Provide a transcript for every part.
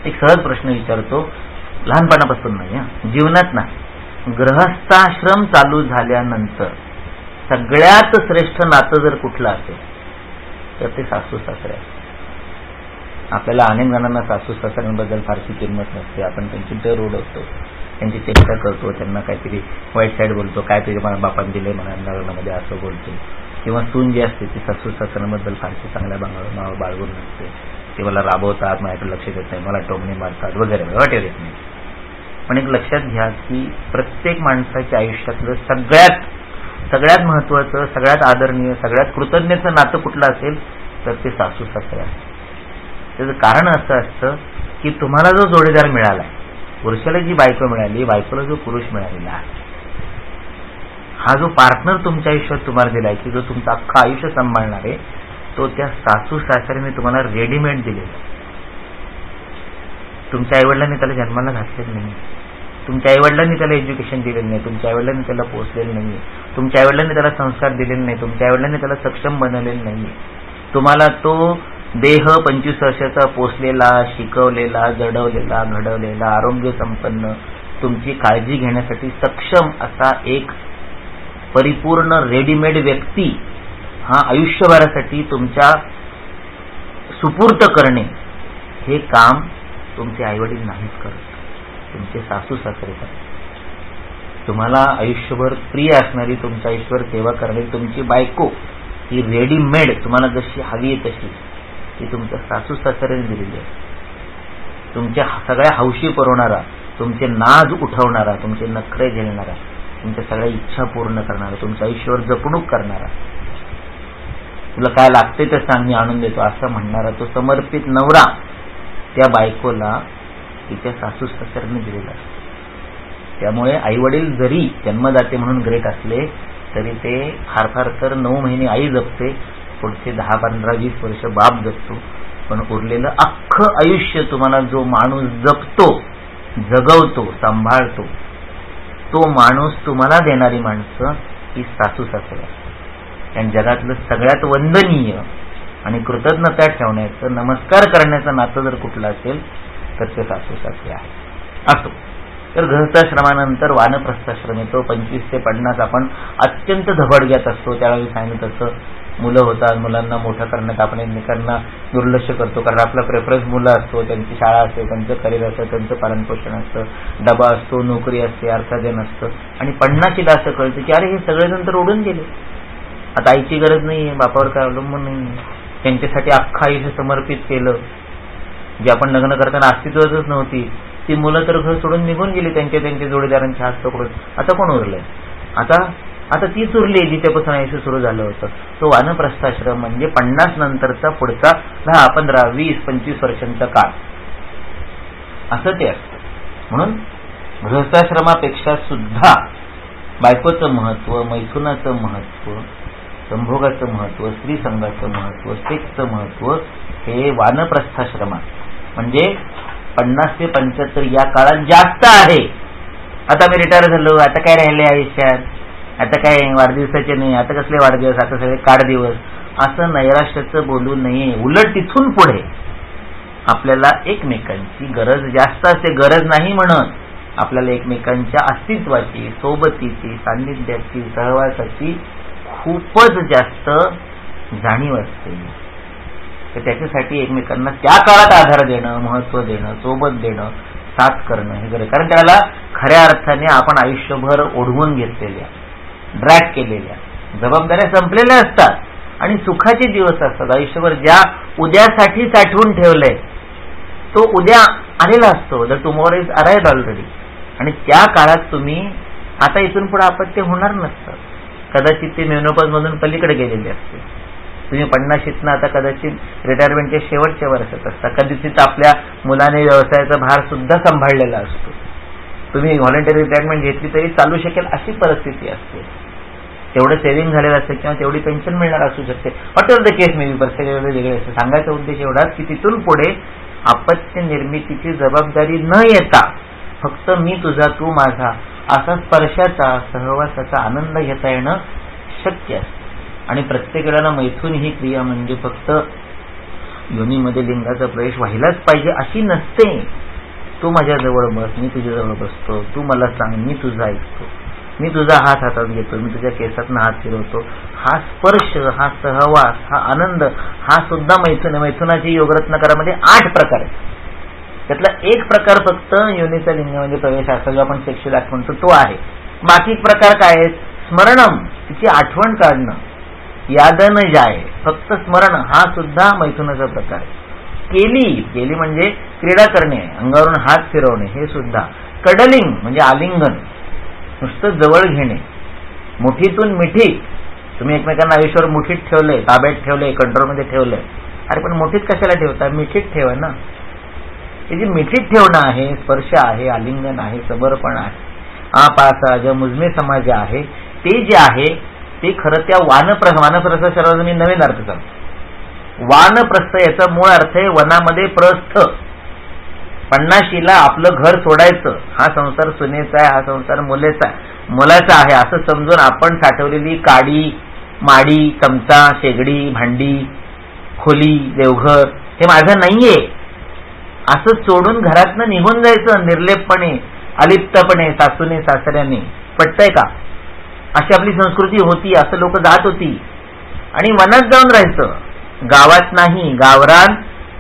एक सहज प्रश्न विचारतो, लहानपणापासून नाही, जीवनात नाही. गृहस्थाश्रम चालू झाल्यानंतर सगळ्यात श्रेष्ठ नातं जर कुठलं असेल तर ते सासू सासरे. आपल्याला अनेक जणांना सासू सासऱ्यांबद्दल फारशी किंमत नसते. आपण त्यांची डर उडवतो, त्यांची चेष्टा करतो, त्यांना काहीतरी वाईट साईड बोलतो, काय तरी मला बापान दिले म्हणा लग्नामध्ये असं बोलतो. किंवा सून जी असते ती सासू सासऱ्यांबद्दल फारशी चांगल्या बाळगून नसते. ते मला राबवतात, माझ्याकडे लक्ष देत नाही, मला टोमणे मारतात वगैरे वाटेल येत नाही. पण एक लक्षात घ्या की प्रत्येक माणसाच्या आयुष्यातलं सगळ्यात महत्वाचं, सगळ्यात आदरणीय, सगळ्यात कृतज्ञतेचं नातं कुठलं असेल तर ते सासू सासरे असते. त्याचं कारण असं असतं की तुम्हाला जो जोडीदार मिळालाय, पुरुषाला जी बायको मिळाली, बायकोला जो पुरुष मिळालेला आहे, हा जो पार्टनर तुमच्या आयुष्यात तुम्हाला दिलाय की जो तुमचं अख्खं आयुष्य सांभाळणार आहे, तो त्या सासू सासऱ्याने तुम्हाला रेडीमेड दिलेला. तुमच्या आईवडिलांनी त्याला जन्माला घातलेलं नाही, तुमच्या आईवडिलांनी त्याला एज्युकेशन दिलेलं नाही, तुमच्या आईवडिलांनी त्याला पोचलेलं नाही, तुमच्या आईवडिलांनी त्याला संस्कार दिलेले नाही, तुमच्या आईवडिलांनी त्याला सक्षम बनवलेलं नाही. तुम्हाला तो देह 25 वर्षाचा पोचलेला, शिकवलेला, जडवलेला, घडवलेला, आरोग्य संपन्न, तुमची काळजी घेण्यासाठी सक्षम असा एक परिपूर्ण रेडीमेड व्यक्ती हा आयुष्यभरासाठी तुमच्या सुपूर्त करणे, हे काम तुमचे आईवडील नाहीच करत, तुमचे सासू सासरे करतात. तुम्हाला आयुष्यभर प्रिय असणारी, तुमच्या आयुष्यभर सेवा करणारी तुमची बायको ही रेडीमेड तुम्हाला जशी हवी आहे तशी ती तुमच्या सासू सासऱ्याने दिलेली आहे. तुमच्या सगळ्या हौशी पुरवणारा, तुमचे नाज उठवणारा, तुमचे नखरे झेलणारा, तुमच्या सगळ्या इच्छा पूर्ण करणारा, तुमच्या आयुष्यावर जपणूक करणारा, तुला काय लागते ते सांग मी आणून देतो असं म्हणणारा तो समर्पित नवरा त्या बायकोला तिच्या सासू सासऱ्याने दिलेला असतो. त्यामुळे आईवडील जरी जन्मदाते म्हणून ग्रेट असले तरी ते फार फार तर 9 महिने आई जपते, पुढचे 10, 15, 20 वर्ष बाप जपतो. पण उरलेलं अख्खं आयुष्य तुम्हाला जो माणूस जपतो, जगवतो, सांभाळतो, तो माणूस तुम्हाला देणारी माणसं ही सासू सासरे. आणि जगातलं सगळ्यात वंदनीय आणि कृतज्ञता ठेवण्याचं, नमस्कार करण्याचं नातं जर कुठलं असेल तर ते सासू सासरे आहे. असो तर गृहस्थाश्रमानंतर वानप्रस्थाश्रम येतो. 25 ते 50 आपण अत्यंत धबडग्यात असतो. त्यावेळी सांगितलं तसं मुलं होतात, मुलांना मोठं करण्यात आपण एकमेकांना दुर्लक्ष करतो, कारण आपला प्रेफरन्स मुलं असतो, त्यांची शाळा असते, त्यांचं करिअर असतं, त्यांचं पालनपोषण असतं, डबा असतो, नोकरी असते, अर्थार्जन असतं. आणि 50ला असं कळतं की अरे हे सगळेजण तर उडून गेले, आता आईची गरज नाहीये, बापावर काय अवलंबून नाही, त्यांच्यासाठी अख्खं आयुष्य समर्पित केलं, जे आपण लग्न करताना अस्तित्वातच नव्हती ती मुलं तर घर सोडून निघून गेली त्यांच्या जोडीदारांच्या हात पकडून. आता कोण उरलंय? आता तीच उरली जिच्यापासून आयुष्य सुरू झालं होतं. तो वानप्रस्थाश्रम म्हणजे 50 नंतरचा पुढचा 10, 15, 20, 25 वर्षांचा काळ असं ते असतं. म्हणून गृहस्थाश्रमापेक्षा सुद्धा बायकोचं महत्व, मैथुनाचं महत्व, संभोगाचं महत्व, स्त्री संघाचं महत्व, सेक्सचं महत्व हे वानप्रस्थाश्रमात म्हणजे 50 ते 75 या काळात जास्त आहे. आता मी रिटायर झालो, आता काय राहिले आयुष्यात, आता काय वाढदिवसाचे नाही, आता कसले वाढदिवस, आता सगळे काढदिवस, असं नैराश्याचं बोलू नये. उलट तिथून पुढे आपल्याला एकमेकांची गरज जास्त असते. गरज नाही म्हणत, आपल्याला एकमेकांच्या अस्तित्वाची, सोबतीची, सान्निध्याची, सहवासाची खूपच जास्त जाणीव असते. तर त्याच्यासाठी एकमेकांना त्या काळात आधार देणं, महत्व देणं, सोबत देणं, साथ करणं हे गरज. कारण त्याला खऱ्या अर्थाने आपण आयुष्यभर ओढवून घेतलेल्या, ड्रॅग केलेल्या जबाबदाऱ्या संपलेल्या असतात आणि सुखाचे दिवस असतात. आयुष्यभर ज्या उद्यासाठी साठवून ठेवलंय तो उद्या आलेला असतो. The tomorrow is arrived already. आणि त्या काळात तुम्ही आता इथून पुढे अपत्य होणार नसतं. कदाचित ते मेनोपॉज मधून पलीकडे गेलेले असते. तुम्ही 50शीतनं आता कदाचित रिटायरमेंटच्या शेवटच्या वर्षात असता. कदाचित आपल्या मुलाने व्यवसायाचा भार सुद्धा सांभाळलेला असतो. तुम्ही व्हॉलंटरी रिटायरमेंट घेतली तरी चालू शकेल अशी परिस्थिती असते. तेवढं सेव्हिंग झालेलं असतं किंवा तेवढी पेन्शन मिळणार असू शकते. What ever the case may be, प्रत्येक वेगळे असते. सांगायचा उद्देश एवढाच की तिथून पुढे अपत्य निर्मितीची जबाबदारी न येता फक्त मी तुझा तू माझा असा स्पर्शाचा, सहवासाचा आनंद घेता येणं शक्य असतं. आणि प्रत्येक वेळेला मैथून ही क्रिया म्हणजे फक्त योनीमध्ये लिंगाचा प्रवेश व्हायलाच पाहिजे अशी नसते. तू माझ्याजवळ बस, मी तुझ्याजवळ बसतो, तू मला सांग, मी तुझा ऐकतो, मी तुझा हात हातात घेतो, मी तुझ्या केसातनं हात फिरवतो. हा स्पर्श, हा सहवास, हा आनंद, हा सुद्धा मैथुन. मैथुनाची योगरत्नाकरामध्ये 8 प्रकार आहेत. त्यातला एक प्रकार फक्त योनीचा लिंगामध्ये प्रवेश असा जो आपण सेक्शुअल ऍक्ट म्हणतो तो आहे. बाकी प्रकार काय आहेत? स्मरणम, तिची आठवण काढणं, यादन जाय, फक्त स्मरण, हा सुद्धा मैथुनाचा प्रकार आहे. केली म्हणजे क्रीडा करणे, अंगावरून हात फिरवणे, हे सुद्धा. कडलिंग म्हणजे आलिंगन, नुसतं जवळ घेणे. मुठीतून मिठी, तुम्ही एकमेकांना आयुष्यावर मुठीत ठेवलंय, ताब्यात ठेवलंय, कंट्रोलमध्ये ठेवलंय. अरे पण मुठीत कशाला ठेवता? मिठीत ठेवा ना. हे जे मिठीत ठेवणं आहे, स्पर्श आहे, आलिंगन आहे, सबरपण आहे, आपासा जे मुजमे समाज आहे, ते जे आहे ते खरं त्या वानप्रस्थ शब्दाचा मी नवीन अर्थ सांगतो. वानप्रस्थ याचा मूळ अर्थ आहे वनामध्ये प्रस्थ. 50शीला आपलं घर सोडायचं. हा संसार सुनेचा आहे, हा संसार मुलाचा आहे असं समजून आपण साठवलेली काडी, माडी, चमचा, शेगडी, भांडी, खोली, देवघर हे माझं नाहीये असं सोडून घरातनं निघून जायचं निर्लेपपणे, अलिप्तपणे, सासूने सासऱ्याने. पटतंय का? अशी आपली संस्कृती होती, असं लोक जात होती. आणि वनात जाऊन राहायचं. गावात नाही, गावरान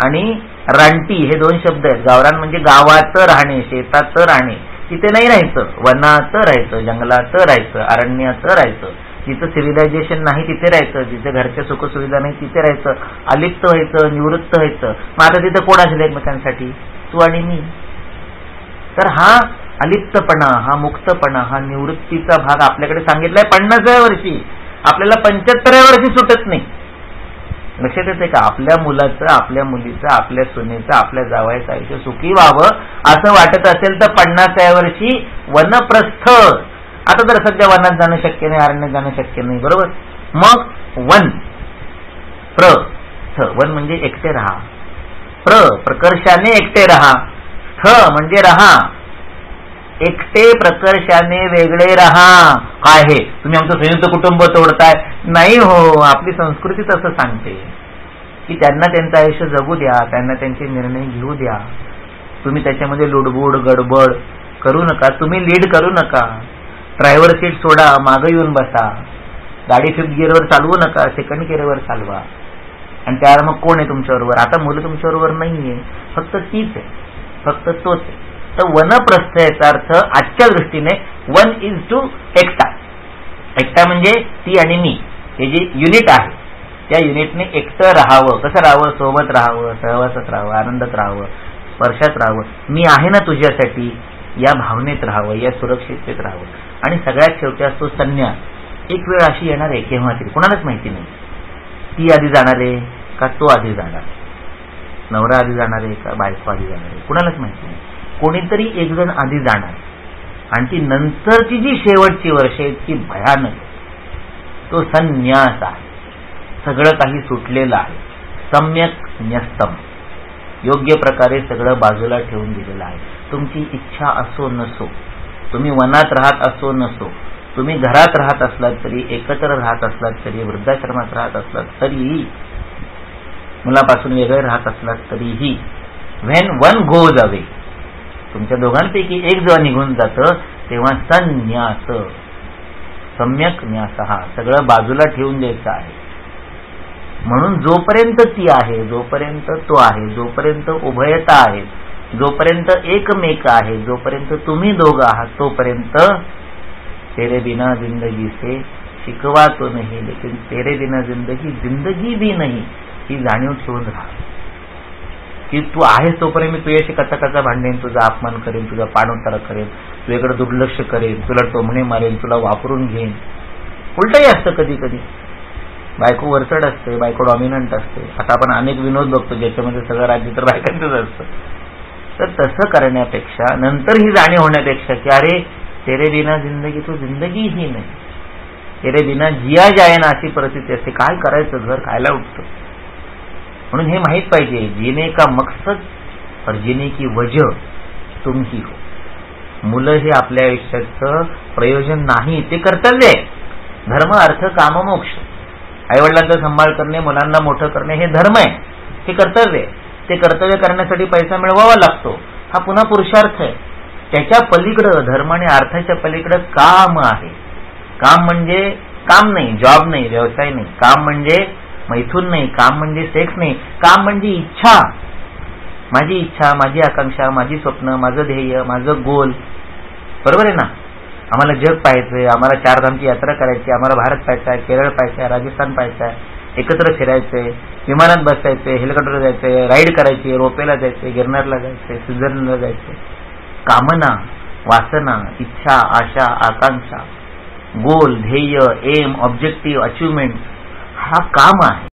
आणि रानटी हे 2 शब्द आहेत. गावरान म्हणजे गावात राहणे, शेतात राहणे, तिथे नाही राहायचं. वनात राहायचं, जंगलात राहायचं, अरण्यात राहायचं. जिथं सिव्हिलायझेशन नाही तिथे राहायचं, जिथे घरच्या सुखसुविधा नाही तिथे राहायचं, अलिप्त व्हायचं, निवृत्त व्हायचं. मग आता तिथं कोण असेल एकमेकांसाठी? तू आणि मी. तर हा अलिप्तपणा, हा मुक्तपणा, हा निवृत्तीचा भाग आपल्याकडे सांगितलाय 50व्या वर्षी. आपल्याला 75व्या वर्षी सुटत नाही. लक्षात येते का? आपल्या मुलाचं, आपल्या मुलीचं, आपल्या सुनेचं, आपल्या जावयाचं आयुष्य सुखी व्हावं असं वाटत असेल तर 50व्या वर्षी वनप्रस्थ. आता तर सध्या वनात जाणं शक्य नाही, अरण्यात जाणं शक्य नाही, बरोबर? मग वन, वन म्हणजे एकटे राहा, प्रकर्षाने एकटे राहा, स्थ म्हणजे राहा, एकटे प्रकर्षाने वेगळे राहा. काय हे तुम्ही आमचं संयुक्त कुटुंब तोडताय? नाही हो, आपली संस्कृती तसं सांगते की त्यांना त्यांचं आयुष्य जगू द्या, त्यांना त्यांचे निर्णय घेऊ द्या. तुम्ही त्याच्यामध्ये लुडबुड गडबड करू नका, तुम्ही लीड करू नका. ड्रायव्हर सीट सोडा, मागं येऊन बसा. गाडी 5th गिअरवर चालवू नका, 2nd गिअरवर चालवा. आणि त्याला मग कोण आहे तुमच्याबरोबर? आता मुलं तुमच्याबरोबर नाहीये, फक्त तीच आहे, फक्त तोच आहे. तर वनप्रस्थ याचा अर्थ आजच्या दृष्टीने 1 is to एकटा. एकटा म्हणजे ती आणि मी, हे जे युनिट आहे त्या युनिटने एकटं राहावं. कसं राहावं? सोबत राहावं, सहवासात राहावं, आनंदात राहावं, स्पर्शात राहावं. मी आहे ना तुझ्यासाठी या भावनेत राहावं, या सुरक्षिततेत राहावं. आणि सगळ्यात शेवटी असतो संन्यास. एक वेळ अशी येणार आहे केव्हा तरी, कोणालाच माहिती नाही. ती आधी जाणार आहे का तो आधी जाणार, नवरा आधी जाणार आहे का बायको आधी जाणार आहे, कुणालाच माहिती नाही. कोणीतरी एक जण आधी जाणार. आणि ती नंतरची जी शेवटची वर्ष आहे ती भयानक. तो संन्यास आहे. सगळं काही सुटलेलं आहे. सम्यक न्यस्तम, योग्य प्रकारे सगळं बाजूला ठेवून दिलेलं आहे. तुमची इच्छा असो नसो, तुम्ही वनात राहत असो नसो, तुम्ही घरात राहत असलात तरी, एकत्र राहत असलात तरी, वृद्धाश्रमात राहत असलात तरीही, मुलापासून वेगळे राहत असलात तरीही, व्हेन वन गोज अवे, तुमच्या दोघांपैकी एक जेव्हा निघून जातं तेव्हा संन्यास, सम्यक न्यास, हा सगळं बाजूला ठेवून द्यायचं आहे. म्हणून जोपर्यंत ती आहे, जोपर्यंत तो आहे, जोपर्यंत उभयता आहे, जोपर्यंत एकमेक आहे, जोपर्यंत तुम्ही दोघं आहात, तोपर्यंत तेरे बिना जिंदगी से शिकवा तो नहीं, लेकिन तेरे बिना जिंदगी जिंदगी भी नहीं, ही जाणीव ठेवून राहा की तू आहेस तोपर्यंत मी तुझ्याशी कचा कचा भांडेन, तुझा अपमान करेन, तुझा पाणउतारा करेन, तुझ्याकडे दुर्लक्ष करेन, तुला टोमणे मारेन, तुला वापरून घेईन. उलटही असतं कधी कधी. बायको वरचढ असते, बायको डॉमिनंट असते. आता आपण अनेक विनोद बघतो ज्याच्यामध्ये सगळं राज्य तर बायकांचंच असतं. तर तसं करण्यापेक्षा, नंतर ही जाणीव होण्यापेक्षा की अरे तेरे बिना जिंदगी तो जिंदगी ही नाही, तेरे बिना जिया जाए ना, अशी परिस्थिती असते. काय करायचं, घर खायला उठतं. म्हणून हे माहित पाहिजे, जीने का मकसद और जीने की वजह तुम ही हो. मुलं हे आपल्या आयुष्याचं प्रयोजन नाही, ते कर्तव्य आहे. धर्म, अर्थ, काम, मोक्ष. आईवडिलांचा सांभाळ करणे, मुलांना मोठं करणे हे धर्म आहे. हे कर्तव्य आहे. ते कर्तव्य करण्यासाठी पैसा मिळवावा लागतो, हा पुन्हा पुरुषार्थ आहे. त्याच्या पलीकडं, धर्म आणि अर्थाच्या पलीकडं काम आहे. काम म्हणजे काम नाही, जॉब नाही, व्यवसाय नाही. काम म्हणजे मैथून नाही, काम म्हणजे सेक्स नाही. काम म्हणजे इच्छा, माझी इच्छा, माझी आकांक्षा, माझी स्वप्न, माझं ध्येय, माझं गोल. बरोबर आहे ना? आम्हाला जग पाहायचंय, आम्हाला चारधामची यात्रा करायची, आम्हाला भारत पाहायचा, केरळ पाहायचा, राजस्थान पाहायचा, एकत्र फिरायचंय, विमानात बसायचंय, हेलिकॉप्टर जायचंय, राईड करायची, रोपेला जायचंय, गिरनारला जायचंय, स्वित्झर्लंडला जायचंय. कामना, वासना, इच्छा, आशा, आकांक्षा, गोल, ध्येय, एम, ऑब्जेक्टिव्ह, अचिव्हमेंट, हा काम आहे.